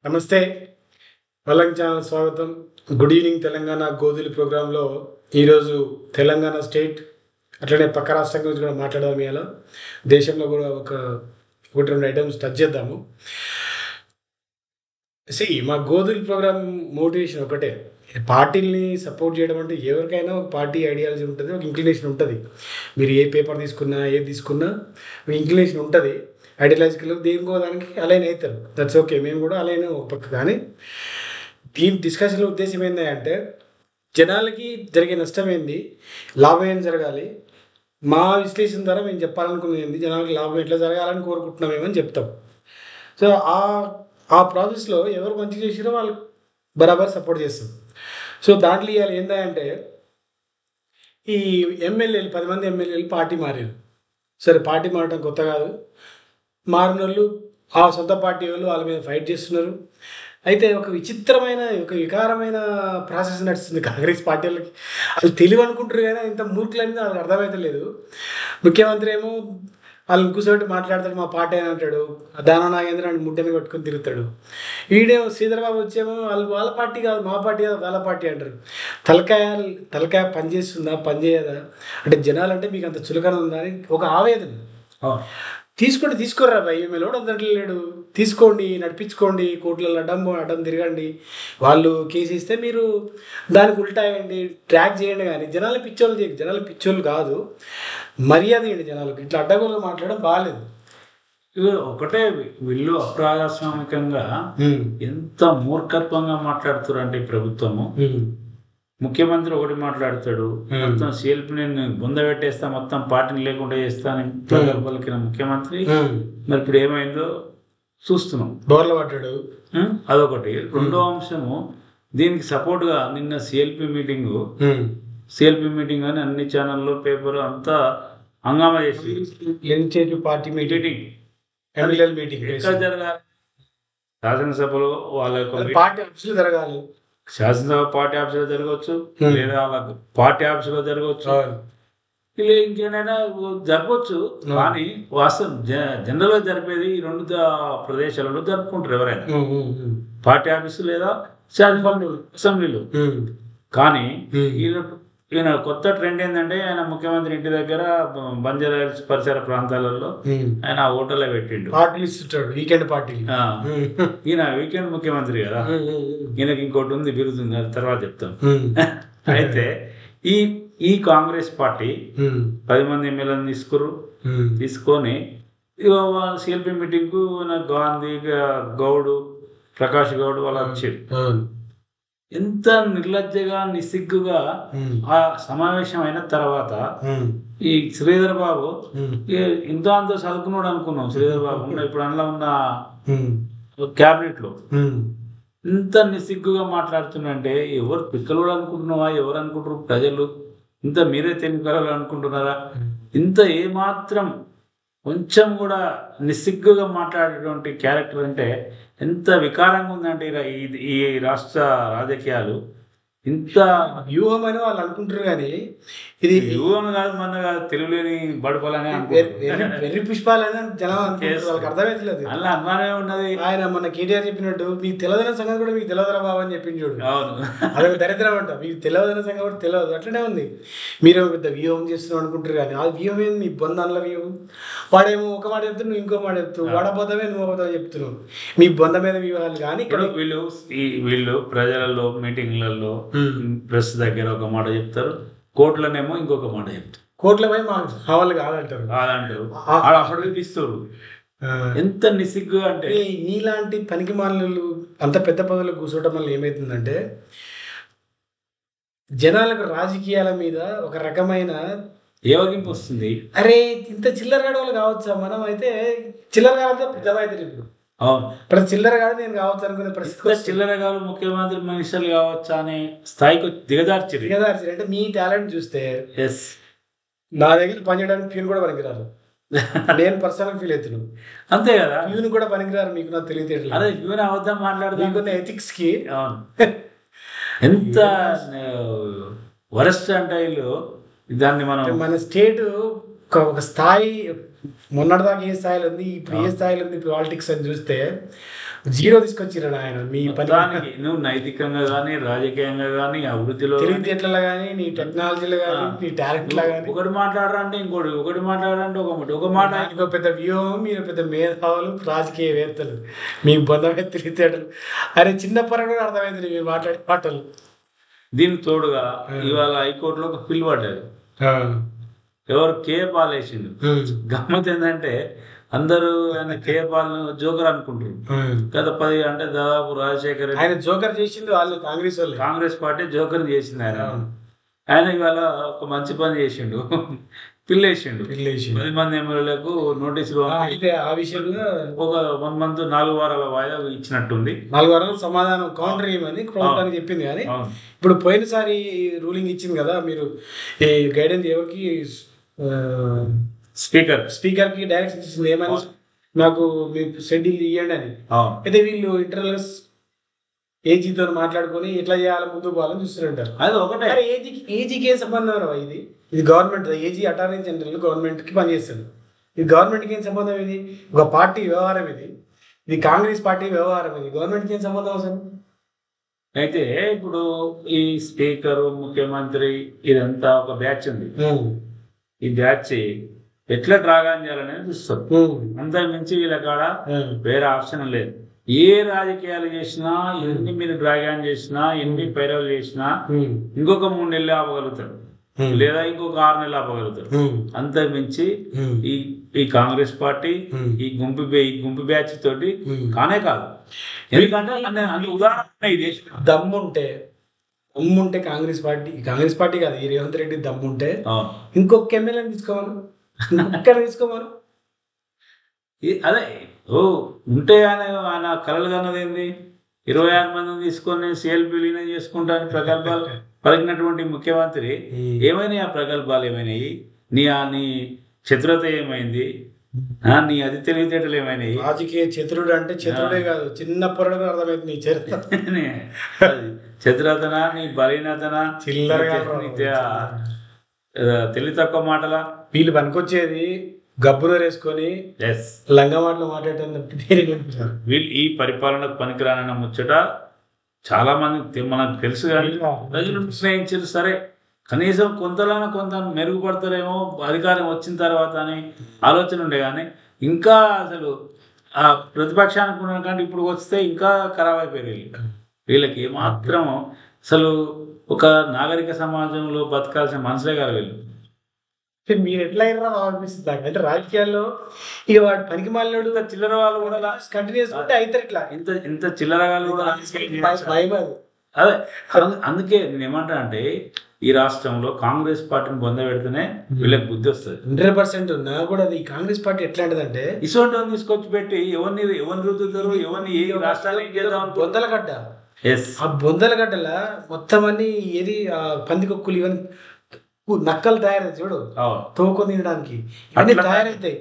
నమస్తే. వల్లంకి ఛానల్ స్వాగతం. Good evening Telangana గోధులి ప్రోగ్రాంలో ఈరోజు తెలంగాణ స్టేట్ అట్లనే పక్క రాష్ట్రం గురించి కూడా మాట్లాడదాం. ఇవాళ దేశంలో కూడా ఒకటి రెండు ఐటమ్స్ టచ్ చేద్దాము. మా గోధులి ప్రోగ్రామ్ మోటివేషన్ ఒకటే, పార్టీని సపోర్ట్ చేయడం అంటే ఎవరికైనా ఒక పార్టీ ఐడియాలజీ ఉంటుంది, ఒక ఇంక్లినేషన్ ఉంటుంది. మీరు ఏ పేపర్ తీసుకున్నా ఏది తీసుకున్నా ఒక ఇంక్లినేషన్ ఉంటుంది. ఐడియాలజికల్ దేనికో దానికి అలైన్ అవుతారు, దట్స్ ఓకే. మేము కూడా అలైన్ ఒక పక్క. కానీ దీని డిస్కషన్లో ఉద్దేశం ఏంటంటే జనాలకి జరిగే నష్టం ఏంది, లాభం ఏం జరగాలి, మా విశ్లేషణ ద్వారా మేము చెప్పాలనుకున్నది ఏంది, జనాలకి లాభం ఎట్లా జరగాలని కోరుకుంటున్నామేమని చెప్తాం. సో ఆ ప్రాసెస్లో ఎవరు మంచి చేసిరో వాళ్ళు బరాబర్ సపోర్ట్ చేస్తాం. సో దాంట్లో ఇవాళ ఏంటంటే ఈ ఎమ్మెల్యేలు 10 మంది ఎమ్మెల్యేలు పార్టీ మారారు. సరే, పార్టీ మారడం కొత్త కాదు. మారిన వాళ్ళు ఆ సొంత పార్టీ వాళ్ళు వాళ్ళ మీద ఫైట్ చేస్తున్నారు. అయితే ఒక విచిత్రమైన ఒక వికారమైన ప్రాసెస్ నడుస్తుంది కాంగ్రెస్ పార్టీ వాళ్ళకి. వాళ్ళు తెలివి అనుకుంటారు కానీ ఇంత మూర్ఖులనేది వాళ్ళకి అర్థమైతే లేదు. ముఖ్యమంత్రి ఏమో వాళ్ళని కూర్చోబెట్టి మాట్లాడతాడు, మా పార్టీ అని అంటాడు. దానా నాగేంద్ర అని ముడ్డని కొట్టుకొని తిరుగుతాడు. వీడేమో శ్రీధరబాబు వచ్చేమో వాళ్ళ పార్టీ కాదు, మా పార్టీ కాదు, వాళ్ళ పార్టీ అంటారు. తలకాయ పని చేస్తుందా, పని చేయదా అంటే జనాలంటే మీకు అంత చులకన ఉందా అని ఒక ఆవేదన. తీసుకోరా భయ్, ఎమ్మెల్యేడు అందరిలో లేడు, తీసుకోండి, నడిపించుకోండి, కోట్లలో అడ్డం తిరగండి. వాళ్ళు కేసు ఇస్తే మీరు దానికి ఉల్టాయండి, ట్రాక్ చేయండి. కానీ జనాలు పిచ్చోళ్ళు చేయకు, జనాలు పిచ్చోళ్ళు కాదు, మర్యాద ఇవ్వండి జనాలకు. ఇట్లా అడ్డగోలుగా మాట్లాడడం బాగాలేదు. ఒకటే వీళ్ళు అప్రజాస్వామికంగా ఎంత మూర్ఖత్వంగా మాట్లాడుతారు అంటే ప్రభుత్వము. ముఖ్యమంత్రి ఒకటి మాట్లాడతాడు, మొత్తం సిఎల్పి నేను బొంద పెట్టేస్తా, మొత్తం పార్టీని లేకుండా చేస్తా అని పలికిన ముఖ్యమంత్రి మరి ఇప్పుడు ఏమైందో చూస్తున్నాం. బోర్ల పడ్డాడు. అదొకటి. రెండో అంశము, దీనికి సపోర్ట్ గా నిన్న సిఎల్పి మీటింగ్ అని అన్ని ఛానల్లో పేపర్ అంతా హంగామా చేసి పార్టీ మీటింగ్ ఎక్కడ జరగాలి? శాసనసభలో వాళ్ళ పార్టీ ఆఫీసులో జరగాలి. శాసనసభ పార్టీ ఆఫీసులో జరగవచ్చు, లేదా పార్టీ ఆఫీసులో జరగవచ్చు, ఇలా ఇంకేమైనా జరగవచ్చు. కానీ వాస్తవం జనరల్ గా జరిపేది ఈ రెండు ప్రదేశాలలో జరుపుకుంటారు ఎవరైనా, పార్టీ ఆఫీసు లేదా అసెంబ్లీలో. కానీ ఈయన కొత్త ట్రెండ్ ఏంటంటే, ఆయన ముఖ్యమంత్రి ఇంటి దగ్గర బంజారా హిల్స్ పరిసర ప్రాంతాలలో ఆయన హోటల్లో పెట్టిండు వీకెండ్ పార్టీ. ఈయన వీకెండ్ ముఖ్యమంత్రి కదా, ఈయనకి ఇంకోటి ఉంది, బిరుదుంది, అది తర్వాత చెప్తాం. అయితే ఈ కాంగ్రెస్ పార్టీ 10 మంది ఎమ్మెల్యేలను తీసుకొని సిఎల్పి మీటింగ్ కు గాంధీ, గౌడు, ప్రకాష్ గౌడ్ వాళ్ళు వచ్చారు. ఎంత నిర్లజ్జగా నిస్సిగ్గుగా ఆ సమావేశం అయిన తర్వాత ఈ శ్రీధర్ బాబు ఇంతో అంతో చదువుకున్నాడు అనుకున్నాం. శ్రీధర్ బాబు ఇప్పుడు అందులో ఉన్న క్యాబినెట్ లో ఇంత నిస్సిగ్గుగా మాట్లాడుతున్నంటే ఎవరు పిక్కలు అనుకుంటున్నావా, ఎవరు అనుకుంటారు ప్రజలు? ఇంత మీరే తెలియగలరు అనుకుంటున్నారా? ఇంత ఏమాత్రం కొంచెం కూడా నిస్సిగ్గుగా మాట్లాడేటువంటి క్యారెక్టర్ అంటే ఎంత వికారంగా ఉందంటే ఈ రాష్ట్ర రాజకీయాలు. ఇంత వ్యూహం అని వాళ్ళు అనుకుంటారు కానీ ఇది వ్యూహం కాదు, మన తెలుగులేని బడపలని వెర్రి పుష్పాలని జనం అనుకుంటారు. వాళ్ళకి అర్థమైతలేదు. అలా అనుమానమే ఉన్నది. ఆయన మన కేటీఆర్ చెప్పినట్టు మీకు తెలియదన్న సంగతి కూడా మీకు తెలియదురా బాబు అని చెప్పింది చూడు. అవును, అదొక దరిద్రం అంట. మీకు తెలియదన్న సంగతి కూడా తెలియదు, అట్లనే ఉంది. మీరేమో పెద్ద వ్యూహం చేస్తున్నాం అనుకుంటారు కానీ ఆ వ్యూహం ఏంది? మీ బొందల వ్యూహం. వాడేమో ఒక మాట చెప్తున్నావు, నువ్వు ఇంకో మాట చెప్తావు. వాడపోతావే నువ్వు పోతావు చెప్తున్నావు. మీ బొంద మీద వ్యూహాలు. కానీ ఇక్కడ వీళ్ళు ప్రజలలో మీటింగ్లలో ప్రెస్ దగ్గర ఒక మాట చెప్తారు, కోర్టులనేమో ఇంకొక మాట చెప్తారు. కోర్టులపై మా కావాలి కాదంటారు. అక్కడికి తీస్తారు. ఎంత నిస్సిగ్గు అంటే నీలాంటి పనికి మాలలు అంత పెద్ద పదవులు కూర్చోవటం వల్ల ఏమవుతుందంటే జనాలకు రాజకీయాల మీద ఒక రకమైన ఏవగింపు వస్తుంది. అరే ఇంత చిల్లరగాడ వాళ్ళు కావచ్చా? మనం అయితే చిల్లరగాడంతా పెద్దవైతే ఇప్పుడు ప్రతి చిల్లరగాడు నేను కావచ్చు అనుకునే పరిస్థితి. చిల్లరగాడు ముఖ్యమంత్రి మినిస్టర్లు కావచ్చా అనే స్థాయికి దిగజార్చి అంటే మీ టాలెంట్ చూస్తే నా దగ్గర పనిచేయడానికి ప్యూన్ కూడా పనికిరారు. నేను పర్సనల్ ఫీల్ అవుతున్నాను. అంతే కదా, ప్యూన్ కూడా పనికిరారు. మీకు నాకు తెలియదు. అదే ప్యూన్ అవద్దాం మాట్లాడుతున్న ఎథిక్స్ కి ఎంత వరస్ట్ అంటే వీళ్ళు దాన్ని మన స్టేట్ ఒక స్థాయి మొన్నటిదాకా ఏ స్థాయిలో ఉంది, ఇప్పుడు ఏ స్థాయిలో ఉంది పాలిటిక్స్ అని చూస్తే జీరో తీసుకొచ్చిరా ఆయన మీ పని. దానికి నువ్వు నైతికంగా కానీ రాజకీయంగా కానీ అభివృద్ధిలో తెలివితేటలో కానీ నీ టెక్నాలజీలో కానీ నీ టాలెంట్లో కానీ ఒకటి మాట్లాడాలంటే ఇంకోటి, ఒకటి మాట్లాడాలంటే ఒక మాట. ఇంకో పెద్ద వ్యూహం, మీరు పెద్ద మేధావులు, రాజకీయవేత్తలు, మీ బంధమే తెలివితేటలు. అరే చిన్న పరంగా అర్థమైంది మీరు మాట్లాడే మాటలు. దీనికి తోడుగా ఇవాళ హైకోర్టులో ఒక పిల్లు పడ్డది. ఎవరు కే పాల్ వేసిండు. గమ్మత్ ఏంటంటే అందరూ ఆయన కే పాల్ జోకర్ అనుకుంటారు గత 10 అంటే దాదాపు రాజశేఖర్ ఆయన జోకర్ చేసిండు, వాళ్ళు కాంగ్రెస్ పార్టీ జోకర్ చేసింది ఆయన ఇవాళ ఒక మంచి పని చేసిండు, పిల్లేసిండు. 10 మంది ఎమ్మెల్యేలకు నోటీసులు ఆ విషయంలో ఒక 1 మంత్ 4 వారాల వాయిదా ఇచ్చినట్టుంది. 4 వారాలు సమాధానం కౌంటర్ చేయమని ప్రభుత్వానికి చెప్పింది. కానీ ఇప్పుడు పోయినసారి రూలింగ్ ఇచ్చింది కదా, మీరు ఈ గైడెన్స్ ఎవరికి స్పీకర్కి డైరెక్షన్ ఇచ్చింది ఏమని, నాకు మీ షెడ్యూల్ ఇవ్వండి అని. అయితే వీళ్ళు ఇంటర్నల్ ఏజీతో మాట్లాడుకొని ఎట్లా చేయాలో ముందుకు పోవాలని చూస్తుంటారు. అది ఒకటే. ఏజీకి ఏం సంబంధం రా? ఇది గవర్నమెంట్. ఏజీ అటార్నీ జనరల్ గవర్నమెంట్కి పనిచేస్తుంది. ఇది గవర్నమెంట్కి ఏం సంబంధం? ఒక పార్టీ వ్యవహారం. ఇది కాంగ్రెస్ పార్టీ వ్యవహారం. గవర్నమెంట్కి ఏం సంబంధం అసలు? అయితే ఇప్పుడు ఈ స్పీకరు, ముఖ్యమంత్రి ఇదంతా ఒక బ్యాచ్ ఉంది. ఈ బ్యాచ్ ఎట్లా డ్రాగాన్ చేయాలనేది చూస్తారు. అంతకు మించి వీళ్ళ కాడ వేరే ఆప్షన్ లేదు. ఏ రాజకీయాలు చేసినా, ఎన్ని మీరు డ్రాగాన్ చేసినా, ఎన్ని పైరవులు చేసినా ఇంకొక 3 నెలలు ఆపగలుగుతారు, లేదా ఇంకొక 6 నెలలు ఆపగలుగుతారు. అంతకు మించి ఈ కాంగ్రెస్ పార్టీ ఈ గుంపు బ్యాచ్ తోటి కానే కాదు. ఎందుకంటే ఉదాహరణ ఈ దేశం దమ్ముంటే కాంగ్రెస్ పార్టీ కాదు, ఈ రేవంత్ రెడ్డి దమ్ముంటే ఇంకొక ఎమ్మెల్యేని తీసుకోమను. అదే ఉంటే ఆయన కలలు కన్నది ఏంది? 26 మందిని తీసుకొని సిఎల్పి లీనం చేసుకుంటాను ప్రగల్భాలు పలికినటువంటి ముఖ్యమంత్రి ఏమైనాయి? ఆ ప్రగల్భాలు ఏమైనాయి? నీ చతురత ఏమైంది? నీ అది తెలివితేటలు ఏమైనాయి? రాజకీయ చతురుడు అంటే చతురుడే కాదు, చిన్న పొరడు అర్థమైంది నీ చరిత్ర. చతురతనా, నీ బలీనతనా, చిల్లరగా తెలివి తక్కువ మాటలా? వీళ్ళు పనికొచ్చేది గబ్బున వేసుకొని లంగా మాటలు మాట్లాడటం. వీళ్ళు ఈ పరిపాలనకు పనికిరానన్న ముచ్చట చాలా మంది మనకు తెలుసు. కానీ ప్రజలు నిర్ణయించారు, సరే కనీసం కొంత మెరుగుపడతారేమో అధికారం వచ్చిన తర్వాత అని ఆలోచన ఉండే. కానీ ఇంకా అసలు ఆ ప్రతిపక్షానికి ఉన్న కంటే ఇప్పుడు వస్తే ఇంకా ఖరాబ్ అయిపోయారు వీళ్ళకి. మాత్రం అసలు ఒక నాగరిక సమాజంలో బతకాల్సిన మనుషులే కాదు వీళ్ళు. మీరు ఎట్లా అయినా అనిపిస్తుంది అంటే రాజకీయాల్లో ఇక వాడు పనికి మాలినోడు చిల్లర వాళ్ళు కూడా కంటిన్యూస్ ఉంటే అవుతారు. ఇట్లా ఇంత చిల్లర వాళ్ళు కూడా అదే. అందుకే నేను ఏమంటా అంటే ఈ రాష్ట్రంలో కాంగ్రెస్ పార్టీని పొందబెడితేనే వీళ్ళకి బుద్ధి వస్తుంది. 100% ఉన్నా కూడా అది కాంగ్రెస్ పార్టీ ఎట్లాంటిదంటే ఇటువంటి తీసుకొచ్చి పెట్టి ఎవరిని రుద్దుతారు, ఎవరిని ఏ రాష్ట్రానికి చేద్దాం. బొందలగడ్డ, ఆ బొందలగడ్డల మొత్తం అన్ని ఏది పందికొక్కులు ఇవన్నీ నక్కలు తయారైతే చూడు, తోకొని తినడానికి అన్ని తయారైతాయి.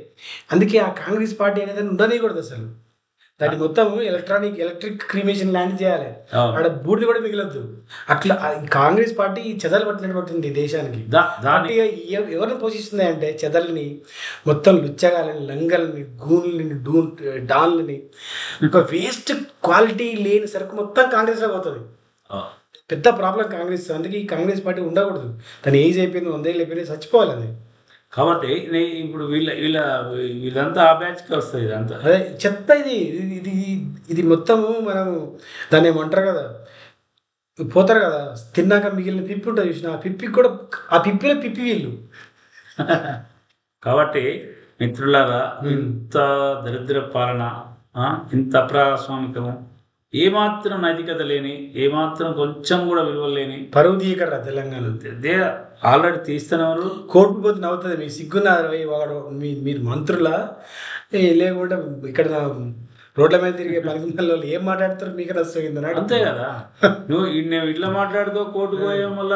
అందుకే ఆ కాంగ్రెస్ పార్టీ అనేది ఉండనికూడదు అసలు. దాన్ని మొత్తం ఎలక్ట్రిక్ క్రిమేషన్ ల్యాండ్ చేయాలి, అక్కడ బూడిది కూడా మిగలద్దు. అట్లా కాంగ్రెస్ పార్టీ చెదలు పట్టినట్టు దేశానికి. ఎవరిని పోషిస్తుంది అంటే చెదల్ని మొత్తం లుచ్చగాలని, లంగల్ని, గూన్లని, డాన్లని, ఒక వేస్ట్ క్వాలిటీ లేని సరుకు మొత్తం కాంగ్రెస్లో పోతుంది. పెద్ద ప్రాబ్లం కాంగ్రెస్. అందుకే ఈ కాంగ్రెస్ పార్టీ ఉండకూడదు. తను ఏజ్ అయిపోయింది, 100 ఏళ్ళు అయిపోయింది, చచ్చిపోవాలి అది. కాబట్టి ఇప్పుడు వీళ్ళంతా ఆ బ్యాచ్కి వస్తుంది. ఇదంతా అదే చెత్త. ఇది మొత్తము మనం దాన్ని ఏమంటారు కదా, పోతారు కదా తిన్నాక మిగిలిన పిప్పి ఉంటుంది చూసిన, ఆ పిప్పికి కూడా ఆ పిప్పిలో పిప్పి వీళ్ళు. కాబట్టి మిత్రులారా, ఇంత దరిద్ర పాలన, ఇంత అప్రజాస్వామికము, ఏమాత్రం నైతికత లేని, ఏమాత్రం కొంచెం కూడా విలువ లేని పరువు తీయకరా తెలంగాణ. ఆల్రెడీ తీస్తున్నారు. కోర్టు పోతే నవ్వుతుంది. మీ సిగ్గున్నారు మీరు మంత్రులా, లేకుండా ఇక్కడ రోడ్ల మీద తిరిగే పనికిమాల ఏం మాట్లాడతారు? మీకు నష్టం అంతే కదా. నువ్వు ఇట్లా మాట్లాడుతూ కోర్టు పోయే వల్ల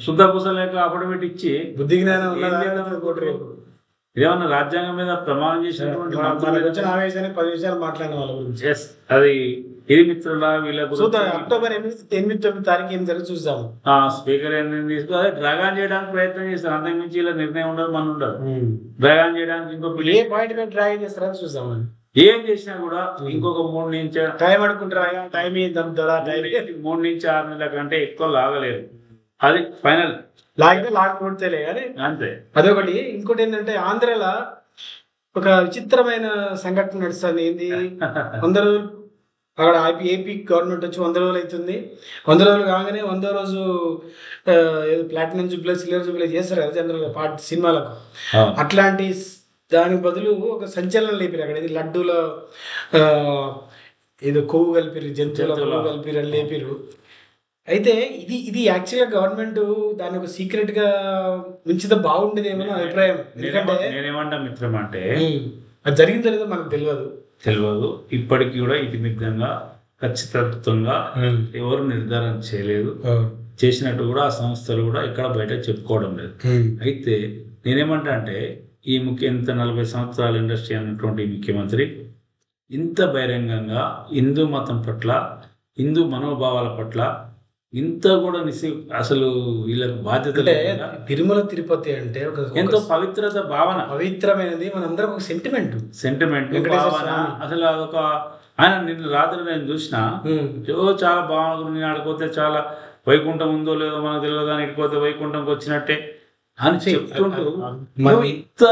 శుద్ధ పూస లేక అఫిడవిట్ ఇచ్చి బుద్ధి జ్ఞానం కోర్టు ఇదేమన్నా రాజ్యాంగం మీద ప్రమాణం చేసినటువంటి వచ్చిన ఆవేశాన్ని 10 నిమిషాలు మాట్లాడిన వాళ్ళ గురించి. అది ఇది మిత్రుల వీళ్ళకు అక్టోబర్ 8, 9 తారీఖు ఏం జరుగుతుంది చూద్దాం. స్పీకర్ తీసుకు అదే డ్రాగాన్ చేయడానికి ప్రయత్నం చేస్తారు. అంతకుమించి ఇలా నిర్ణయం ఉండదు, మన ఉండదు. డ్రాగాన్ చేయడానికి ఇంకో ఏ పాయింట్ మీద డ్రాగన్ చేస్తారని చూద్దాం. ఏం చేసినా కూడా ఇంకొక 3 నుంచి టైం అనుకుంటారా టైం 3 నుంచి 6 నెలల కంటే ఎక్కువ లాగలేదు. అది ఫైనల్. లాగితే లాగకూడతేలే కానీ అంతే. అదొకటి. ఇంకోటి ఏంటంటే ఆంధ్రలో ఒక విచిత్రమైన సంఘటన నడుస్తుంది. ఏంది 100 రోజులు అక్కడ ఏపీ గవర్నమెంట్ వచ్చి 100 రోజులు అవుతుంది. 100 రోజులు కాగానే 100వ రోజు ఏదో ప్లాటినం జూబ్లీ, సిల్వర్ జూబ్లీ చేస్తారు కదా జనరల్గా పార్టీ సినిమాలకు. అట్లాంటి దానికి బదులు ఒక సంచలనం లేపారు అక్కడ. ఇది లడ్డూలో ఏదో కొవ్వు కలిపిరు, జంతువుల కొవ్వు కలిపిరు అని లేపారు. అయితే ఇది యాక్చువల్గా గవర్నమెంట్ దాన్ని ఒక సీక్రెట్గా ఉంచితే బాగుండేదేమో నా అభిప్రాయం. ఎందుకంటే నేనేమంటా మిత్రం అంటే అది జరిగిందో లేదో మనకు తెలియదు. ఇప్పటికి కూడా ఇతిమితంగా ఖచ్చితంగా ఎవరు నిర్ధారణ చేయలేదు. చేసినట్టు కూడా ఆ సంస్థలు కూడా ఎక్కడ బయట చెప్పుకోవడం లేదు. అయితే నేనేమంటా అంటే ఈ ఇంత 40 సంవత్సరాల ఇండస్ట్రీ అన్నటువంటి ముఖ్యమంత్రి ఇంత బహిరంగంగా హిందూ మతం పట్ల, హిందూ మనోభావాల పట్ల ఇంత కూడా అసలు వీళ్ళకి బాధ్యత. తిరుమల తిరుపతి అంటే ఒక ఎంతో పవిత్రత భావన, పవిత్రమైనది, మనందరం ఒక సెంటిమెంట్ భావన. అసలు అదొక ఆయన నిన్న రాత్రి నేను చూసిన చాలా బాగుంది. నేను ఆడిపోతే చాలా వైకుంఠం ఉందో లేదో మనకు తెలియదు, కానీ ఇటుపోతే వైకుంఠంకి వచ్చినట్టే అని చెప్తుంటూ ఇంత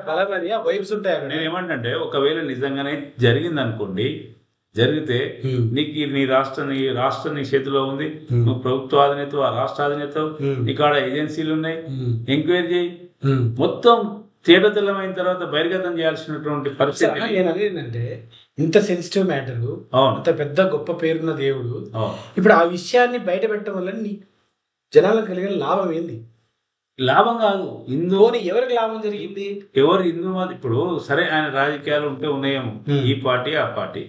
బలం అది వైబ్స్ ఉంటాయి. నేను ఏమంటే ఒకవేళ నిజంగానే జరిగింది అనుకోండి, జరిగితే నీకు నీ రాష్ట్రం నీ చేతిలో ఉంది, నువ్వు ప్రభుత్వ అధినేత, ఆ రాష్ట్ర అధినేత, నీకు ఆడ ఏజెన్సీలు ఉన్నాయి, ఎంక్వైరీ చేయి. మొత్తం తేటతెల్లమైన తర్వాత బహిర్గతం చేయాల్సినటువంటి పరిస్థితి. నేను అదేంటంటే ఇంత సెన్సిటివ్ మ్యాటర్, అంత పెద్ద గొప్ప పేరున్న దేవుడు, ఇప్పుడు ఆ విషయాన్ని బయట పెట్టడం వల్ల నీ జనాలకు కలిగిన లాభం ఏంది? లాభం కాదు, హిందువుని ఎవరికి లాభం జరిగింది? ఎవరు హిందూ ఇప్పుడు సరే ఆయన రాజకీయాలు ఉంటే ఉన్నాయేమో, ఈ పార్టీ ఆ పార్టీ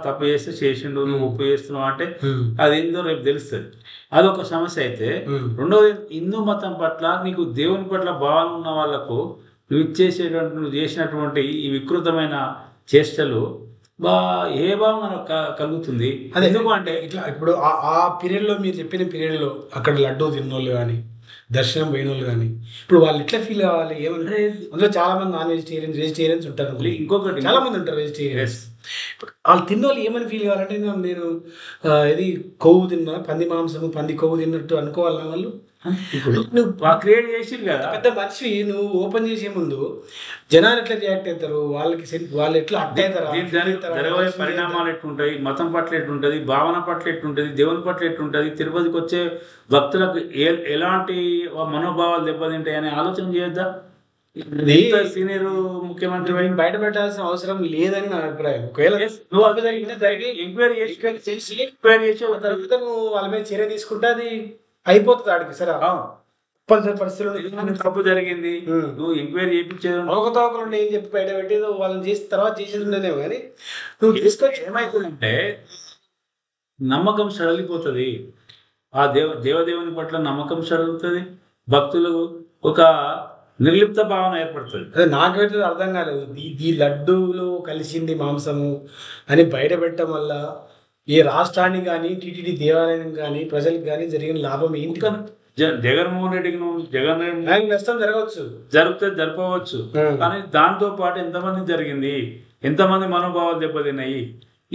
తప్పు చేస్తే చేసిండు, నువ్వు ఒప్పు చేస్తున్నావు అంటే అది ఏందో రేపు తెలుస్తుంది. అదొక సమస్య. అయితే రెండోది హిందూ మతం పట్ల నీకు దేవుని పట్ల భావన ఉన్న వాళ్ళకు నువ్వు చేసినటువంటి ఈ వికృతమైన చేష్టలు ఏ భావం కలుగుతుంది? అది ఎందుకు అంటే ఇట్లా ఇప్పుడు ఆ పీరియడ్లో మీరు చెప్పిన పీరియడ్లో అక్కడ లడ్డూ తిన్నోళ్ళు కానీ, దర్శనం పోయిన వాళ్ళు కానీ, ఇప్పుడు వాళ్ళు ఎట్లా ఫీల్ కావాలి? ఏమంటే అందులో చాలా మంది నాన్ వెజిటేరియన్స్ ఉంటారు. ఇంకొకటి చాలా మంది ఉంటారు వెజిటేరియన్స్. వాళ్ళు తిన్న వాళ్ళు ఏమని ఫీల్ కావాలంటే నేను ఇది కొవ్వు తిన్నా, పంది మాంసము, పంది కొవ్వు తిన్నట్టు అనుకోవాలన్నా వాళ్ళు. ఇప్పుడు నువ్వు క్రియేట్ చేసి కదా పెద్ద మనిషి, నువ్వు ఓపెన్ చేసే ముందు జనాలు ఎట్లా రియాక్ట్ అవుతారు, వాళ్ళు ఎట్లా అడ్డ అవుతారు, పరిణామాలు ఎట్లుంటాయి, మతం పట్ల ఎట్లుంటది, భావన పట్ల ఎట్లుంటది, దేవుని పట్ల ఎట్లుంటది, తిరుపతికి వచ్చే భక్తులకు ఎలాంటి మనోభావాలు దెబ్బతింటాయి అనే ఆలోచన చేయొద్దా? సీనియర్ ముఖ్యమంత్రి బయట పెట్టాల్సిన అవసరం లేదని నా అభిప్రాయం. ఒకవేళ ఎంక్వైరీ చేసి తర్వాత నువ్వు వాళ్ళ మీద చర్య తీసుకుంటే అది అయిపోతుంది ఆడికి. సరే పరిస్థితుల్లో తప్పు జరిగింది, నువ్వు ఎంక్వైరీ చేయించేది అవకతవకలు ఏం చెప్పి బయట పెట్టి వాళ్ళని చేసి తర్వాత చేసేది ఉండేదేమో, కానీ నువ్వు తీసుకొచ్చి ఏమవుతుందంటే నమ్మకం సడలిపోతుంది. ఆ దేవదేవుని పట్ల నమ్మకం సడలుతుంది, భక్తులకు ఒక నిర్లిప్త భావన ఏర్పడుతుంది. అదే నాకైతే అర్థం కాలేదు. ఈ లడ్డూలో కలిసింది మాంసము అని బయట పెట్టడం వల్ల ఏ రాష్ట్రానికి కానీ, టీటీడీ దేవాలయానికి కానీ, ప్రజలకు కానీ జరిగిన లాభం ఏంటి? జగన్మోహన్ రెడ్డికి నష్టం జరపవచ్చు, కానీ దాంతో పాటు ఎంతమంది జరిగింది, ఎంతమంది మనోభావాలు దెబ్బతిన్నాయి,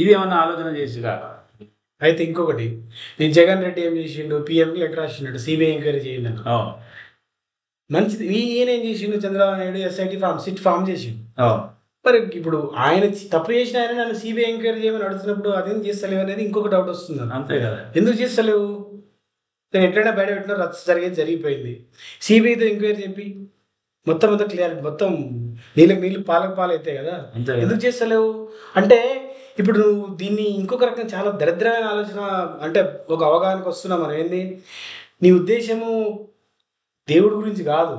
ఇది ఏమన్నా ఆలోచన చేసిరా? అయితే ఇంకొకటి, నేను జగన్ రెడ్డి ఏం చేసిండు, పిఎంకి లెటర్ రాసినాడు సిబిఐ ఎంక్వైరీ చేయండి అని. మంచిది. ఈయన ఏం చేసిండు, Chandrababu Naidu SIT SIT form చేసిండు. మరి ఇప్పుడు ఆయన తప్పు చేసిన ఆయన నన్ను సిబిఐ ఎంక్వైరీ చేయమని అడుగుతున్నప్పుడు అదేం చేస్తలేవు అనేది ఇంకొక డౌట్ వస్తుంది. అంతే కదా, ఎందుకు చేస్తలేవు? నేను ఎట్లయినా బయట పెట్టినా రచ్చ జరిగిపోయింది, సిబిఐతో ఎంక్వైరీ చెప్పి మొత్తం క్లియర్, మొత్తం నీళ్ళు పాలకు అవుతాయి కదా, ఎందుకు చేస్తలేవు? అంటే ఇప్పుడు నువ్వు దీన్ని ఇంకొక రకంగా చాలా దరిద్రమైన ఆలోచన, అంటే ఒక అవగాహనకు వస్తున్నాం మనం. ఏంది నీ ఉద్దేశము? దేవుడి గురించి కాదు,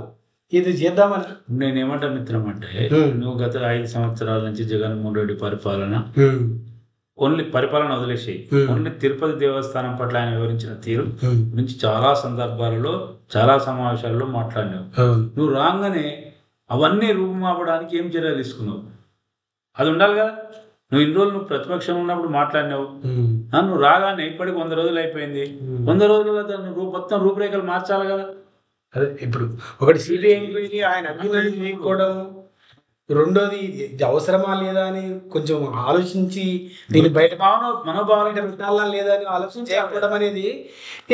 ఇది చేద్దామని. నేనేమంటా మిత్రం అంటే, నువ్వు గత 5 సంవత్సరాల నుంచి జగన్మోహన్ రెడ్డి పరిపాలన, ఓన్లీ పరిపాలన వదిలేసి ఓన్లీ తిరుపతి దేవస్థానం పట్ల ఆయన వివరించిన తీరు గురించి చాలా సందర్భాలలో, చాలా సమావేశాల్లో మాట్లాడినావు. నువ్వు రాగానే అవన్నీ రూపుమాపడానికి ఏం చర్యలు తీసుకున్నావు? అది ఉండాలి కదా. నువ్వు ఇన్ని రోజులు ప్రతిపక్షం ఉన్నప్పుడు మాట్లాడినావు, నువ్వు రాగానే ఇప్పటికి 100 రోజులు అయిపోయింది. 100 రోజుల నువ్వు మొత్తం రూపురేఖలు మార్చాలి కదా. అదే ఇప్పుడు ఒకటి సిబిఐ ఎంక్వైరీ, ఆయన అభివృద్ధి చేయకపోవడం, రెండోది ఇది అవసరమా లేదా అని కొంచెం ఆలోచించి దీన్ని బయట మనోభావాలు పెట్టాలా లేదా అని ఆలోచన చేయకపోవడం అనేది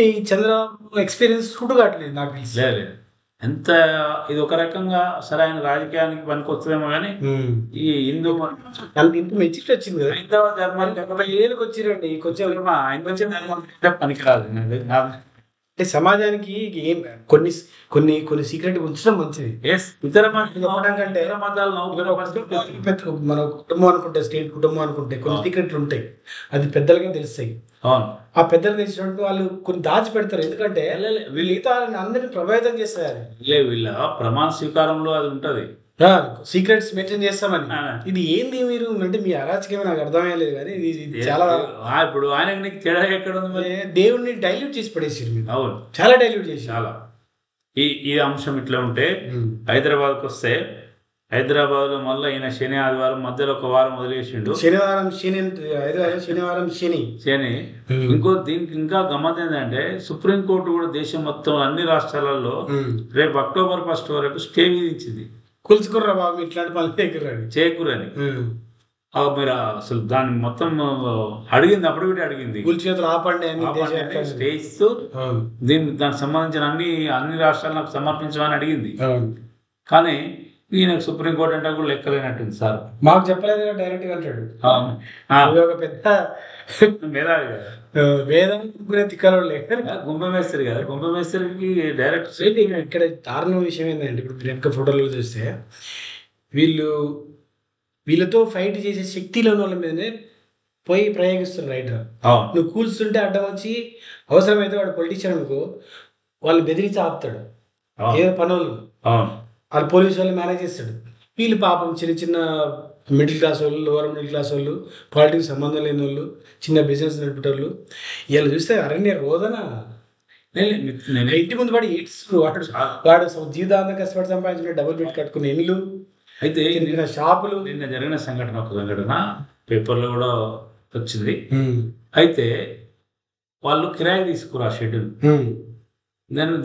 ఈ చంద్రబాబు ఎక్స్పీరియన్స్ సూటు కావట్లేదు నాకు తెలిసి. లేదు. ఎంత ఇది ఒక రకంగా సరే ఆయన రాజకీయానికి పనికొస్తుందేమో కానీ ఈ హిందూ ఇంత మెచ్యూరిటీ వచ్చింది కదా. హైందవ ధర్మానికి 70 ఏళ్ళకి వచ్చిరండి కొంచెం ఆయన వచ్చిన ధర్మానికి పనికిరాదు. అంటే సమాజానికి ఏం కొన్ని కొన్ని కొన్ని సీక్రెట్ ఉంచడం మంచిది. ఇతర చెప్పడం కంటే ఇతర మతాలు మన కుటుంబం అనుకుంటే స్టేట్ కుటుంబం అనుకుంటే కొన్ని సీక్రెట్లు ఉంటాయి, అది పెద్దలకే తెలుస్తాయి. అవును, ఆ పెద్దలు తెలిసినట్టు వాళ్ళు కొన్ని దాచి పెడతారు, ఎందుకంటే మిగతా అందరిని ప్రభావితం చేస్తారు. వీళ్ళ ప్రమాణ స్వీకారంలో అది ఉంటది, సీక్రెట్స్ మెన్షన్ చేస్తామని. ఇది ఏంది మీరు అంటే మీ అరాచకమే నాకు అర్థమయ్యలేదు, కానీ ఇది చాలా ఇప్పుడు ఆయనకి నీకు తేడా ఎక్కడ ఉంది మరి? దేవుడిని డైల్యూట్ చేసి పడేసారు మీరు. అవును, చాలా డైల్యూట్ చేసి. చాలా ఈ అంశం ఇట్లా ఉంటే హైదరాబాద్కి వస్తే హైదరాబాద్లో మళ్ళీ ఈయన శని ఆదివారం మధ్యలో ఒక వారం వదిలేసిండు. శనివారం శని. ఇంకో దీనికి ఇంకా గమ్మత్ ఏంటంటే సుప్రీంకోర్టు కూడా దేశం మొత్తం అన్ని రాష్ట్రాలలో రేపు అక్టోబర్ 1 వరకు స్టే విధించింది. కూల్చుకుర్రా బాబు ఇట్లాంటి పనులు చేయకూరని. మీరు అసలు దాన్ని మొత్తం అడిగింది, అప్పుడు అడిగింది చేతులు ఆపండి అని స్టే ఇస్తూ దానికి సంబంధించిన అన్ని రాష్ట్రాలు నాకు సమర్పించమని అడిగింది. కానీ ఈయన సుప్రీంకోర్టు అంటే కూడా లెక్కలేనట్టుంది సార్. మాకు చెప్పలేదు డైరెక్ట్ గా అంటాడు. ఒక పెద్ద వేదాన్ని తిక్కలో గుంభమేస్తారు కదా, గుంభమేస్తరికి డైరెక్ట్. ఇక్కడ దారుణ విషయం ఏంటంటే ఇప్పుడు మీరు వెనక ఫోటోలో చూస్తే వీళ్ళతో ఫైట్ చేసే శక్తిలో వాళ్ళ మీదనే పోయి ప్రయోగిస్తున్నారు. రైట్, నువ్వు కూల్స్తుంటే అడ్డం వచ్చి అవసరమైతే వాడు పొలిటీషియన్ అనుకో వాళ్ళు బెదిరించి ఆపుతాడు, ఏ పనులు వాళ్ళు పోలీసు వాళ్ళు మేనేజ్ చేస్తాడు. వీళ్ళు పాపం చిన్న చిన్న మిడిల్ క్లాస్ వాళ్ళు, లోవర్ మిడిల్ క్లాస్ వాళ్ళు, పాలిటిక్స్ సంబంధం లేని వాళ్ళు, చిన్న బిజినెస్ నడిపేటోళ్ళు వీళ్ళు చూస్తే అరణ్య రోదన. ఇంటి ముందు వాడు వాడు జీవితాంతం కష్టపడి సంపాదించిన డబుల్ బెడ్ కట్టుకునే ఇల్లు, అయితే షాపులు. నిన్న జరిగిన సంఘటన ఒక సంఘటన పేపర్లో కూడా వచ్చింది. అయితే వాళ్ళు కిరాయి తీసుకురా షెడ్యూల్,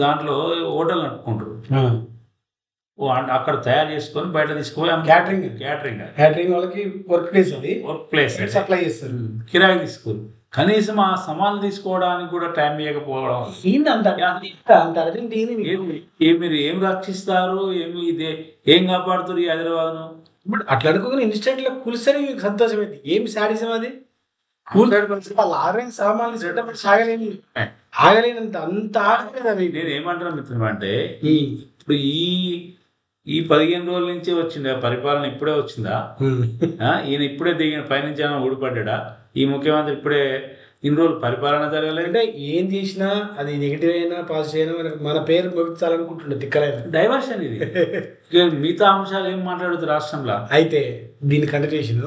దాంట్లో హోటల్ నడుపుకుంటారు. అక్కడ తయారు చేసుకొని బయట తీసుకుపోయి క్యాటరింగ్ వాళ్ళకి వర్క్ ప్లేస్ సప్లై చేస్తారు, కిరాయి తీసుకోరు. కనీసం ఆ సామాన్లు తీసుకోవడానికి కూడా టైం ఇవ్వకపోవడం. మీరు ఏం రక్షిస్తారు, ఏం కాపాడుతారు ఈ హైదరాబాద్ను? ఇప్పుడు అట్లా అనుకోని ఇన్స్టెంట్ లో కూలిస్తే మీకు సంతోషం అయింది. ఏమి శాడిజం అది? వాళ్ళు ఆరేం సామాన్లు ఆగలేనంత అంత ఆగలేదు. నేను ఏమంటాను మిత్రం అంటే ఇప్పుడు ఈ 15 రోజుల నుంచే వచ్చిందా పరిపాలన? ఇప్పుడే వచ్చిందా? ఈయన ఇప్పుడే దిగిన పైనుంచి ఏమైనా ఊడిపడ్డా? ఈ ముఖ్యమంత్రి ఇప్పుడే ఇన్ని రోజులు పరిపాలన జరగలేదంటే ఏం చేసినా అది నెగిటివ్ అయినా పాజిటివ్ అయినా మన పేరు మొగించాలనుకుంటుండే తిక్కలైన డైవర్షన్ ఇది. మిగతా అంశాలు ఏం మాట్లాడుతుంది రాష్ట్రంలో? అయితే దీని కంటిన్యూషన్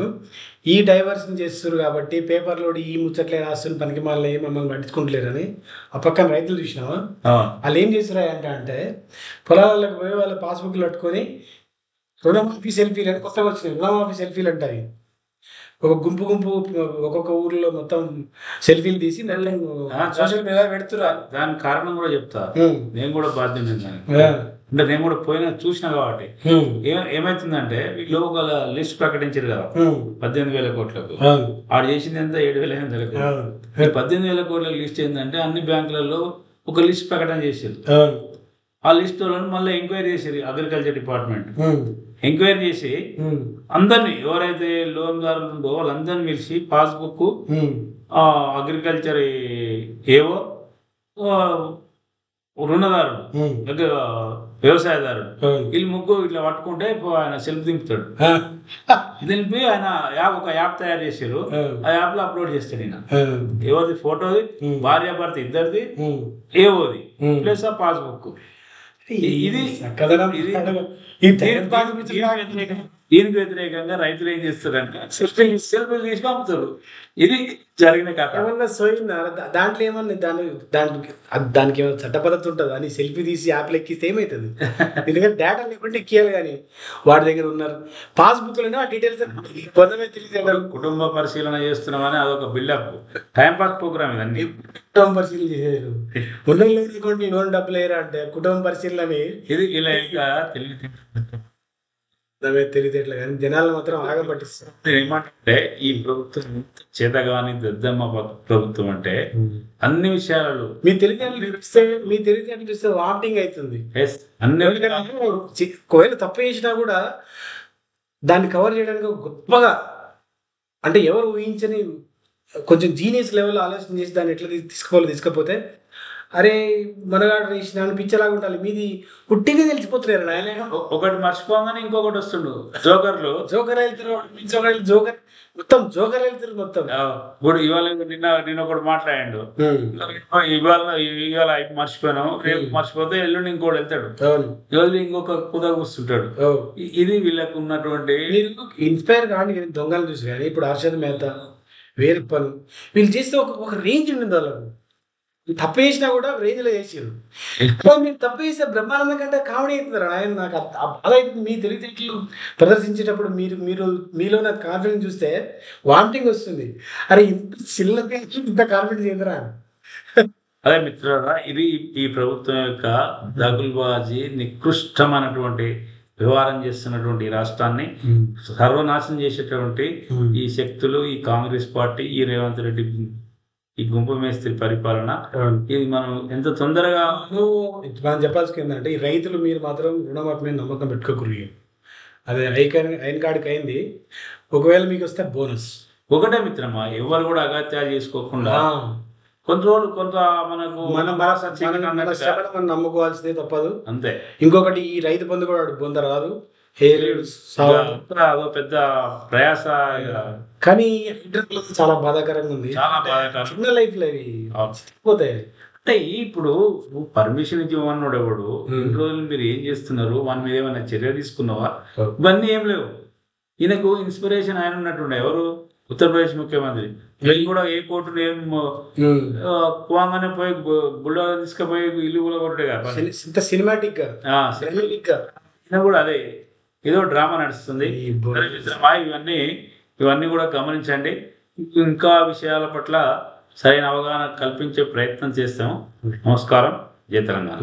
ఈ డైవర్షన్ చేస్తున్నారు కాబట్టి పేపర్లో ఈ ముచ్చట్లే రాస్తున్న పనికి మళ్ళీ మమ్మల్ని పట్టించుకుంటలేరని ఆ పక్కన రైతులు చూసినావా వాళ్ళు ఏం చేస్తున్నారు అంటే పొలాలకు పోయి వాళ్ళ పాస్బుక్లు పట్టుకొని రుణమాఫీ సెల్ఫీలు అని కొత్తగా వచ్చినాయి. రుణమాఫీ సెల్ఫీలు అంటాయి. ఒక గుంపు ఒక్కొక్క ఊర్లో మొత్తం సెల్ఫీలు తీసి సోషల్ మీడియా పెడుతున్నారు. దానికి కారణం కూడా చెప్తా, నేను కూడా బాధ్యత అంటే నేను కూడా చూసినా కాబట్టి ఏమైతుందంటే వీళ్ళు ఒక లిస్ట్ ప్రకటించారు కదా 18,000 కోట్లకు. ఆడు చేసింది ఎంత 7,500 కోట్లు. 18,000 కోట్ల లిస్ట్ ఏంటంటే అన్ని బ్యాంకులలో ఒక లిస్ట్ ప్రకటన చేశారు. ఆ లిస్ట్ వాళ్ళని మళ్ళీ ఎంక్వైరీ చేశారు అగ్రికల్చర్ డిపార్ట్మెంట్. ఎంక్వైరీ చేసి అందరినీ ఎవరైతే లోన్దారులు ఉందో వాళ్ళందరినీ పిలిచి పాస్బుక్ అగ్రికల్చర్ ఏవో రుణదారుడు వ్యవసాయదారుడు వీళ్ళు ముగ్గురు ఇట్లా పట్టుకుంటే ఆయన సెల్ఫ్ దింపుతాడు. దింపి ఆయన ఒక యాప్ తయారు చేశారు. ఆ యాప్ లో అప్లోడ్ చేస్తాడు. ఈయన ఎవరిది ఫోటోది, భార్యాభర్త ఇద్దరిది, ఏవోది ప్లస్ ఆ పాస్బుక్. ఇది దీనికి వ్యతిరేకంగా రైతులు ఏం చేస్తారంటే సెల్ఫీలు తీసి పంపుతారు. ఇది జరిగిన కథ. ఏమన్నా సోయిందా దాంట్లో? ఏమన్నా దానికి ఏమైనా చట్టపద్ధతి ఉంటుంది అని సెల్ఫీ తీసి యాప్లు ఎక్కిస్తే ఏమవుతుంది? ఎందుకంటే డేటా లేకుంటే ఎక్కియాలి. కానీ వాడి దగ్గర ఉన్నారు పాస్బుక్లోనే ఆ డీటెయిల్స్ పొందమే తెలియదు. కుటుంబ పరిశీలన చేస్తున్నామని అదొక బిల్డప్ టైం పాస్ ప్రోగ్రామ్. ఇవన్నీ కుటుంబ పరిశీలన చేసేది ఉన్న లోన్ డబ్బులు వేయరా అంటే కుటుంబ పరిశీలన ఇది ఇలా ఇంకా తెలియదు. తెలియదు కానీ జనాలు మాత్రం ఆగం పట్టిస్తారు. నేను ఏమంటే ఈ ప్రభుత్వం ఎంత చేతగాని దద్దమ్మ ప్రభుత్వం అంటే అన్ని విషయాలలో మీ తెలివితేటలు చూస్తే వామిటింగ్ అవుతుంది. అన్ని ఒకవేళ తప్పు చేసినా కూడా దాన్ని కవర్ చేయడానికి ఒక గొప్పగా అంటే ఎవరు ఊహించని కొంచెం జీనియస్ లెవెల్ ఆలోచన చేసి దాన్ని ఎట్లా తీసుకపోతే అరే మనగాడు వేసిన పిచ్చలాగా ఉండాలి మీది పుట్టిగా తెలిసిపోతున్నారు ఆయన. ఒకటి మర్చిపోగానే ఇంకొకటి వస్తుండు. జోకర్ వెళ్తారు జోకర్ మొత్తం జోకర్ వెళ్తారు మొత్తం. ఇప్పుడు ఇవాళ నిన్న ఒకటి మాట్లాడాడు. ఇవాళ మర్చిపోయినాం, రేపు మర్చిపోతే ఎల్లుండి ఇంకోటి వెళ్తాడు, ఇవాళ ఇంకొక కుదా కూర్చుంటాడు. ఇది వీళ్ళకు ఉన్నటువంటి మీరు ఇన్స్పైర్ కానీ దొంగలు చూసి కానీ ఇప్పుడు హర్షద్ మెహతా వీరప్పన్ వీళ్ళు చేస్తే ఒక రేంజ్ ఉండింది వాళ్ళకు. తప్పు చేసినా కూడా రేంజ్లో చేసారు. మీరు తప్పు చేస్తే బ్రహ్మానందం కంటే కామెడీ అవుతున్నారు ఆయన. నాకు బాధ అవుతుంది. మీ తెలివితేటలు ప్రదర్శించేటప్పుడు మీలో నాకు కాన్ఫిడెన్స్ చూస్తే వామిటింగ్ వస్తుంది. అరే ఇంత చిల్లకి ఇంత కాన్ఫిడెన్స్ ఏందిరా. అదే మిత్రులారా, ఇది ఈ ప్రభుత్వం యొక్క దగులుబాజీ నికృష్టమైనటువంటి వ్యవహారం చేస్తున్నటువంటి ఈ రాష్ట్రాన్ని సర్వనాశనం చేసేటువంటి ఈ శక్తులు, ఈ కాంగ్రెస్ పార్టీ, ఈ రేవంత్ రెడ్డి, ఈ గుంపు మేస్త్రి పరిపాలన, ఇది మనం ఎంత తొందరగా మనం చెప్పాల్సింది ఏంటంటే ఈ రైతులు మీరు మాత్రం రుణమాఫీ మీద నమ్మకం పెట్టుకోకూడదు. అదే అయిన కాడికి అయింది. ఒకవేళ మీకు వస్తే బోనస్ ఒకటే మిత్రమా, ఎవరు కూడా అగత్యాలు చేసుకోకుండా కొంత రోజులు కొంత మనకు మనం నమ్ముకోవాల్సిందే తప్పదు అంతే. ఇంకొకటి ఈ రైతు బంధు కూడా పొందరాదు, అదో పెద్ద ప్రయాస. కానీ చాలా బాధాకరంగా ఉంది. చాలా బాధాకరం. చిన్న లైఫ్ లో పోతాయి. అంటే ఇప్పుడు పర్మిషన్ ఇవ్వమన్నాడు ఎవడు, ఇన్ని రోజులు మీరు ఏం చేస్తున్నారు, వాని మీద ఏమైనా చర్య తీసుకున్నావా? ఇవన్నీ ఏం లేవు. ఈయనకు ఇన్స్పిరేషన్ ఆయన ఉన్నట్టుండే ఎవరు, ఉత్తరప్రదేశ్ ముఖ్యమంత్రి. వీళ్ళు కూడా ఏ కోర్టును ఏం పోగానే పోయి బుల్డోజర్ తీసుకుపోయి ఇల్లు కూడా కొట్టే కదా, సినిమాటిక్ గా ఈయన కూడా అదే ఏదో డ్రామా నడుస్తుంది. ఇవన్నీ కూడా గమనించండి. ఇంకా విషయాల పట్ల సరైన అవగాహన కల్పించే ప్రయత్నం చేస్తాము. నమస్కారం. జై తెలంగాణ.